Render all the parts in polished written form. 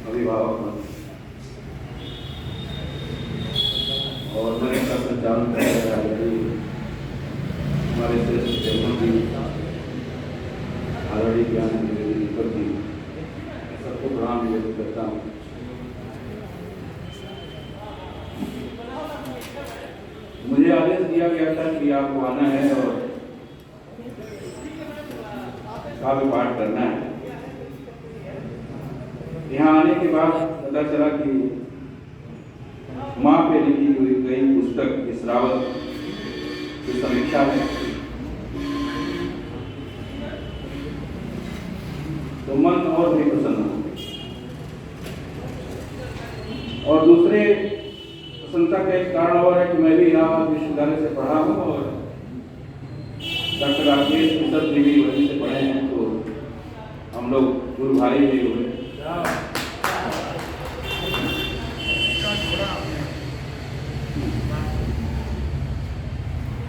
अभिभावक और मैं इसका संचालन कर रहा है हमारे श्रेष्ठ जन्म जी आरडी ज्ञान दीपक जी सबको प्रणाम व्यक्त करता हूँ। मुझे आदेश दिया गया था कि आपको आना है और काव्य पाठ करना है। यहाँ आने के बाद पता चला कि माँ पे लिखी हुई गई पुस्तक श्रावक की समीक्षा है, तो मन और भी प्रसन्न हो गए। और दूसरे प्रसन्नता का एक कारण और है कि मैं भी इलाहाबाद विश्वविद्यालय से पढ़ा हूँ और डॉक्टर राकेश प्रसाद जी भी वहीं से पढ़े हैं, तो हम लोग गुरु भाई भी हुए।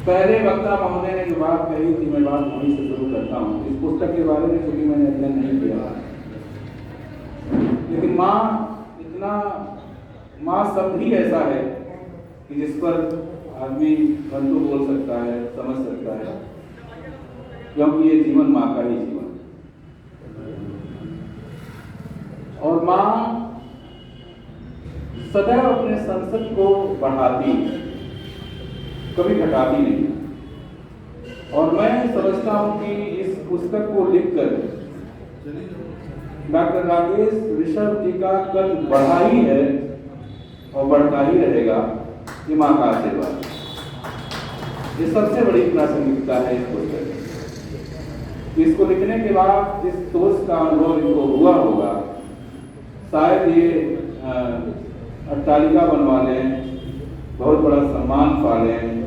पहले वक्ता महोदय ने जो बात कही थी, मैं बात वहीं से शुरू करता हूँ। इस पुस्तक के बारे में चूंकि मैंने अध्ययन नहीं किया, लेकिन माँ शब्द ही ऐसा है कि जिस पर आदमी बंधु बोल सकता है, समझ सकता है, क्योंकि ये जीवन माँ का ही जीवन। और माँ सदैव अपने संसद को बढ़ाती, कभी घटाती नहीं। और मैं समझता हूं कि इस पुस्तक को लिखकर डॉक्टर राकेश ऋषभ जी का कद बढ़ा ही है और बढ़ता ही रहेगा, ये मां का आशीर्वाद। ये सबसे बड़ी प्रासंगिकता है इस पुस्तक। इसको लिखने के बाद जिस दोस्त का अनुभव इनको हुआ होगा, शायद ये अट्टालिका बनवा लें, बहुत बड़ा सम्मान पा लें,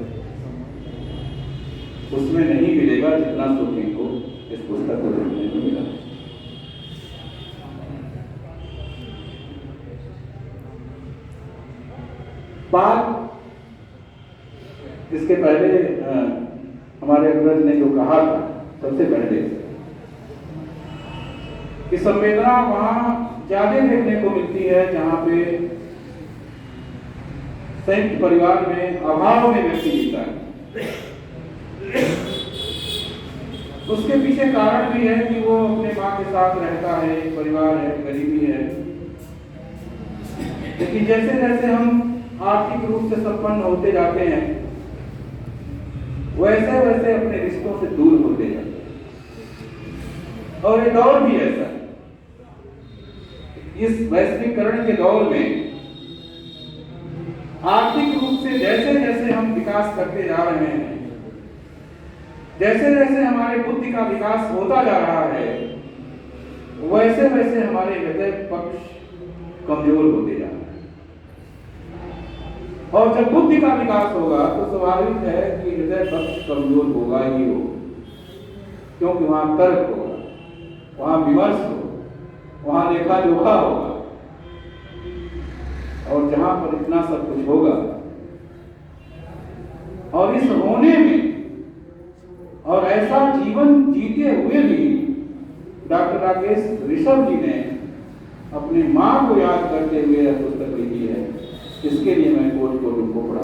उसमें नहीं मिलेगा जितना सुख इनको इस पुस्तक को लिखने में मिला। बात इसके पहले हमारे अग्रज ने जो कहा था, सबसे पहले कि संवेदना वहां ज्यादा देखने को मिलती है जहां पे संयुक्त परिवार में अभाव में व्यक्ति जीता है। उसके पीछे कारण भी है कि वो अपने माँ के साथ रहता है, परिवार है, गरीबी है। लेकिन जैसे जैसे हम आर्थिक रूप से संपन्न होते जाते हैं, वैसे वैसे अपने रिश्तों से दूर होते जाते हैं। और ये दौर भी ऐसा है। इस वैश्वीकरण के दौर में आर्थिक रूप से जैसे जैसे हम विकास करते जा रहे हैं, जैसे जैसे हमारे बुद्धि का विकास होता जा रहा है, वैसे वैसे हमारे हृदय पक्ष कमजोर होते जा रहे हैं। और जब बुद्धि का विकास होगा तो स्वाभाविक है कि हृदय पक्ष कमजोर होगा ही हो, क्योंकि वहां तर्क होगा, वहां विमर्श होगा, वहां लेखा जोखा होगा। और जहां पर इतना सब कुछ होगा, और इस होने में और ऐसा जीवन जीते हुए भी डॉक्टर राकेश ऋषभ जी ने अपनी मां को याद करते हुए यह पुस्तक लिखी है। इसके लिए मैं कोट को उनको पढ़ा।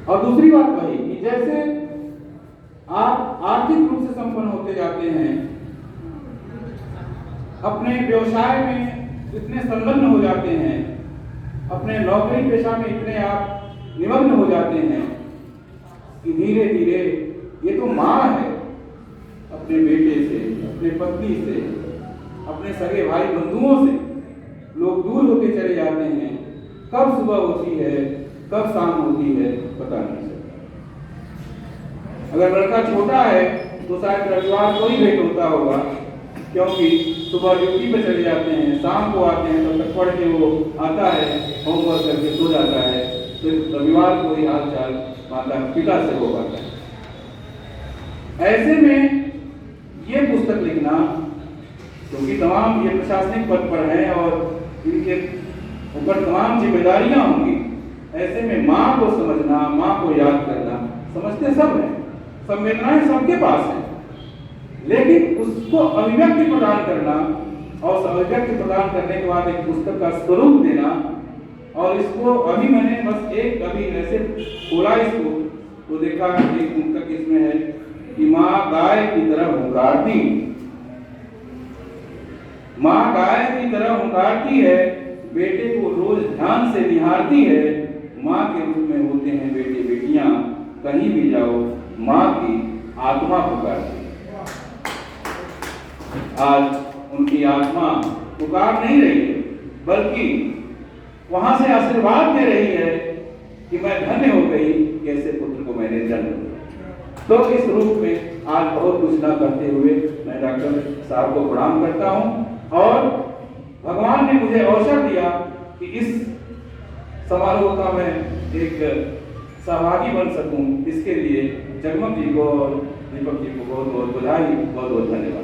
और दूसरी बात वही कि जैसे आप आर्थिक रूप से संपन्न होते जाते हैं, अपने व्यवसाय में इतने संलग्न हो जाते हैं, अपने नौकरी पेशा में इतने आप निमग्न हो जाते हैं कि धीरे धीरे ये तो माँ है, अपने बेटे से, अपने पत्नी से, अपने सगे भाई बंधुओं से लोग दूर होते चले जाते हैं। कब सुबह होती है, कब शाम होती है, पता नहीं चलता। अगर लड़का छोटा है तो शायद रविवार को ही भेंट होता होगा, क्योंकि सुबह ड्यूटी पे चले जाते हैं, शाम को आते हैं, तब तक पढ़ के वो आता है, होमवर्क करके सो जाता है, फिर रविवार को ही हाल चाल माता पिता से हो पाता है। ऐसे में ये पुस्तक लिखना, क्योंकि तमाम ये प्रशासनिक पद पर हैं और इनके ऊपर तमाम जिम्मेदारियां होंगी, ऐसे में माँ को समझना, माँ को याद करना, समझते सब हैं, संवेदनाएं सबके पास हैं, लेकिन उसको अभिव्यक्ति प्रदान करना और उस अभिव्यक्ति प्रदान करने के बाद एक पुस्तक का स्वरूप देना। और इसको अभी मैंने बस एक अभी ऐसे खोला इसको तो देखा एक पुस्तक इसमें है कि माँ गाय की तरह हुंकारती, माँ गाय की तरह हुंकारती है, बेटे को रोज ध्यान से निहारती है, माँ के रूप में होते हैं बेटे बेटियां, कहीं भी जाओ माँ की आत्मा पुकारती। आज उनकी आत्मा पुकार नहीं रही है, बल्कि वहां से आशीर्वाद दे रही है कि मैं धन्य हो गई कि ऐसे पुत्र को मैंने जन्म दिया। तो इस रूप में आज बहुत कुछ न करते हुए मैं डॉक्टर साहब को प्रणाम करता हूं और भगवान ने मुझे अवसर दिया कि इस समारोह का मैं एक सहभागी बन सकूं। इसके लिए जगमग जी को और दीपक जी को बहुत बहुत बधाई, बहुत बहुत धन्यवाद।